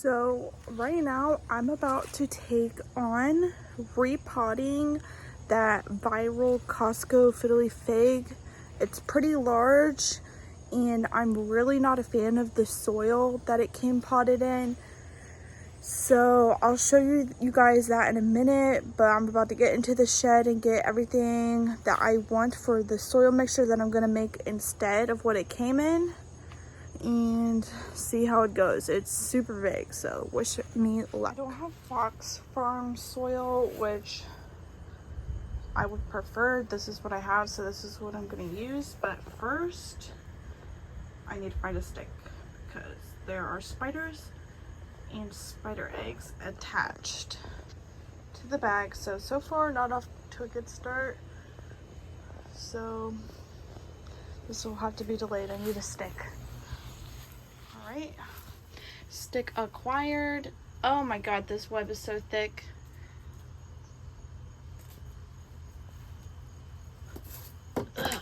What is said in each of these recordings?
So right now I'm about to take on repotting that viral Costco FLF. It's pretty large and I'm really not a fan of the soil that it came potted in. So I'll show you guys that in a minute, but I'm about to get into the shed and get everything that I want for the soil mixture that I'm gonna make instead of what it came in, and see how it goes. It's super big, so wish me luck. I don't have Fox Farm soil, which I would prefer. This is what I have, so this is what I'm gonna use. But first, I need to find a stick because there are spiders and spider eggs attached to the bag. So far not off to a good start. So this will have to be delayed. I need a stick. All right, stick acquired. Oh my god, this web is so thick. Ugh.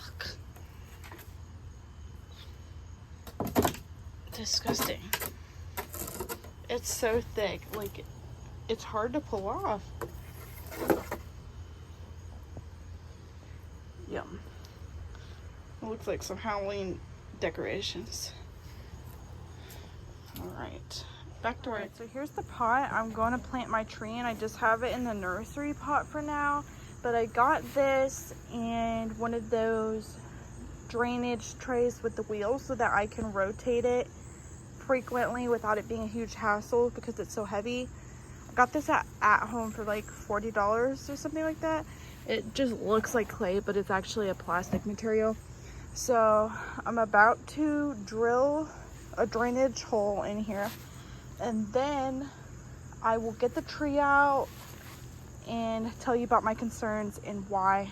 Disgusting. It's so thick, like it's hard to pull off. Yum. It looks like some Halloween decorations. All right, back to it. So here's the pot. I'm going to plant my tree, and I just have it in the nursery pot for now. But I got this and one of those drainage trays with the wheels so that I can rotate it frequently without it being a huge hassle because it's so heavy. I got this at home for like $40 or something like that. It just looks like clay, but it's actually a plastic material. So I'm about to drill a drainage hole in here, and then I will get the tree out and tell you about my concerns and why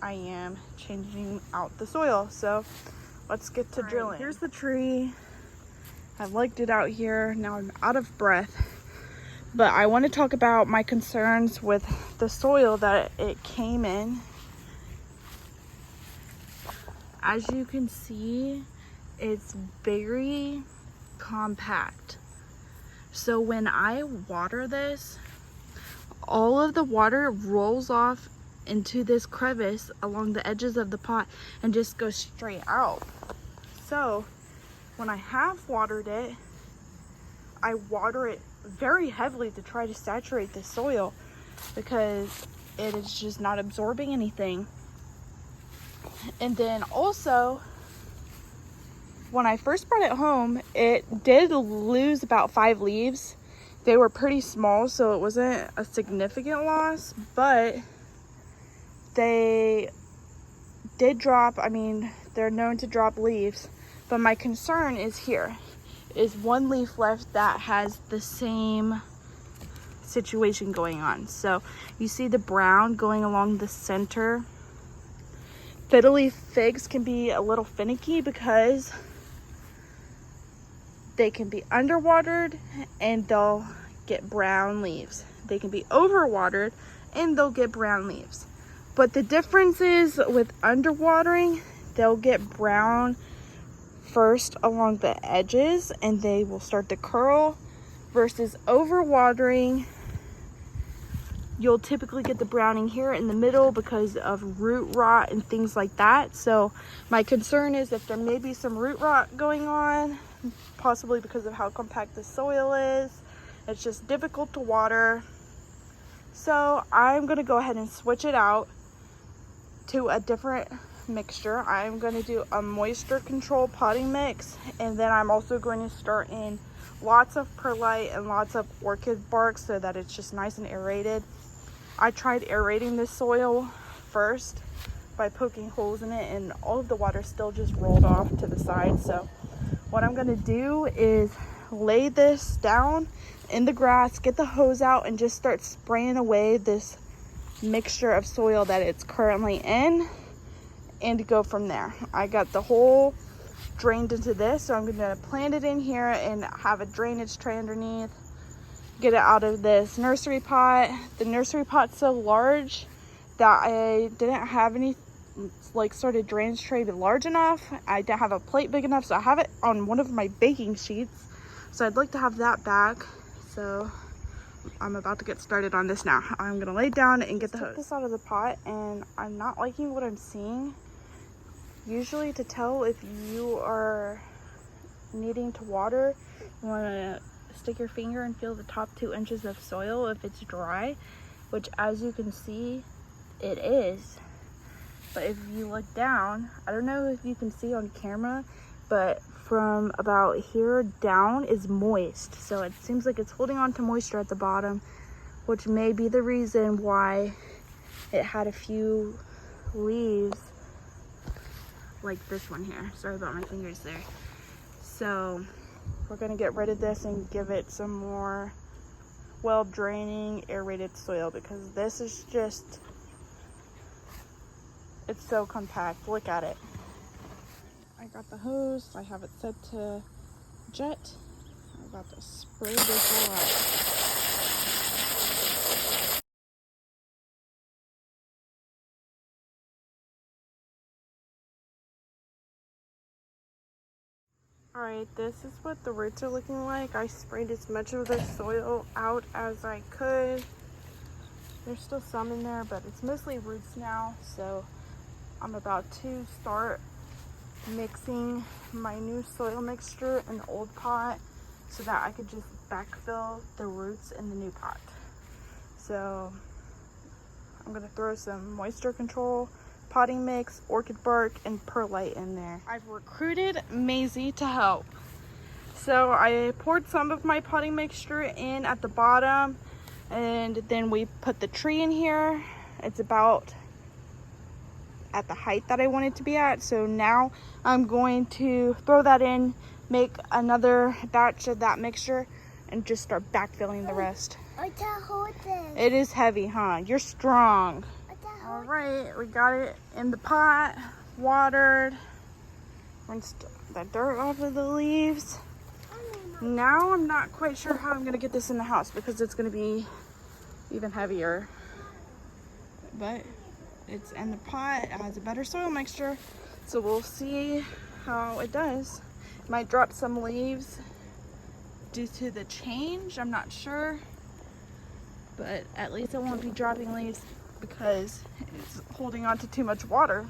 I am changing out the soil. So let's get to drilling. Here's the tree. I liked it out here. Now I'm out of breath, but I want to talk about my concerns with the soil that it came in. As you can see, it's very compact. So when I water this, all of the water rolls off into this crevice along the edges of the pot and just goes straight out. So when I have watered it, I water it very heavily to try to saturate the soil because it is just not absorbing anything. And then also, when I first brought it home, it did lose about 5 leaves. They were pretty small, so it wasn't a significant loss, but they did drop. I mean, they're known to drop leaves. But my concern is here is one leaf left that has the same situation going on. So you see the brown going along the center. Fiddle figs can be a little finicky because they can be underwatered and they'll get brown leaves. They can be overwatered and they'll get brown leaves. But the difference is with underwatering, they'll get brown first along the edges and they will start to curl, versus overwatering, you'll typically get the browning here in the middle because of root rot and things like that. So my concern is if there may be some root rot going on, possibly because of how compact the soil is. It's just difficult to water. So I'm going to go ahead and switch it out to a different mixture. I'm going to do a moisture control potting mix, and then I'm also going to start in lots of perlite and lots of orchid bark so that it's just nice and aerated. I tried aerating this soil first by poking holes in it, and all of the water still just rolled off to the side. So what I'm going to do is lay this down in the grass, get the hose out, and just start spraying away this mixture of soil that it's currently in, and go from there. I got the hole drained into this, so I'm going to plant it in here and have a drainage tray underneath. Get it out of this nursery pot. The nursery pot's so large that I didn't have any like sort of drainage tray large enough. I didn't have a plate big enough, so I have it on one of my baking sheets. So I'd like to have that back. So I'm about to get started on this now. I'm gonna lay down and get the hose. Took this out of the pot, and I'm not liking what I'm seeing. Usually, to tell if you are needing to water, you wanna stick your finger and feel the top 2 inches of soil if it's dry, which as you can see, it is. But if you look down, I don't know if you can see on camera, but from about here down is moist. So it seems like it's holding on to moisture at the bottom, which may be the reason why it had a few leaves like this one here. Sorry about my fingers there. So we're gonna get rid of this and give it some more well draining aerated soil, because this is just, it's so compact. Look at it. I got the hose, I have it set to jet. I'm about to spray this all out. Alright, this is what the roots are looking like. I sprayed as much of the soil out as I could. There's still some in there, but it's mostly roots now. So I'm about to start mixing my new soil mixture in the old pot so that I could just backfill the roots in the new pot. So I'm gonna throw some moisture control, potting mix, orchid bark, and perlite in there. I've recruited Maisie to help. So I poured some of my potting mixture in at the bottom, and then we put the tree in here. It's about at the height that I want it to be at. So now I'm going to throw that in, make another batch of that mixture, and just start backfilling the rest. It is heavy, huh? You're strong. All right, we got it in the pot, watered, rinsed the dirt off of the leaves. Now I'm not quite sure how I'm gonna get this in the house because it's gonna be even heavier, but it's in the pot. It has a better soil mixture, so we'll see how it does. Might drop some leaves due to the change, I'm not sure, but at least it won't be dropping leaves because it's holding on to too much water.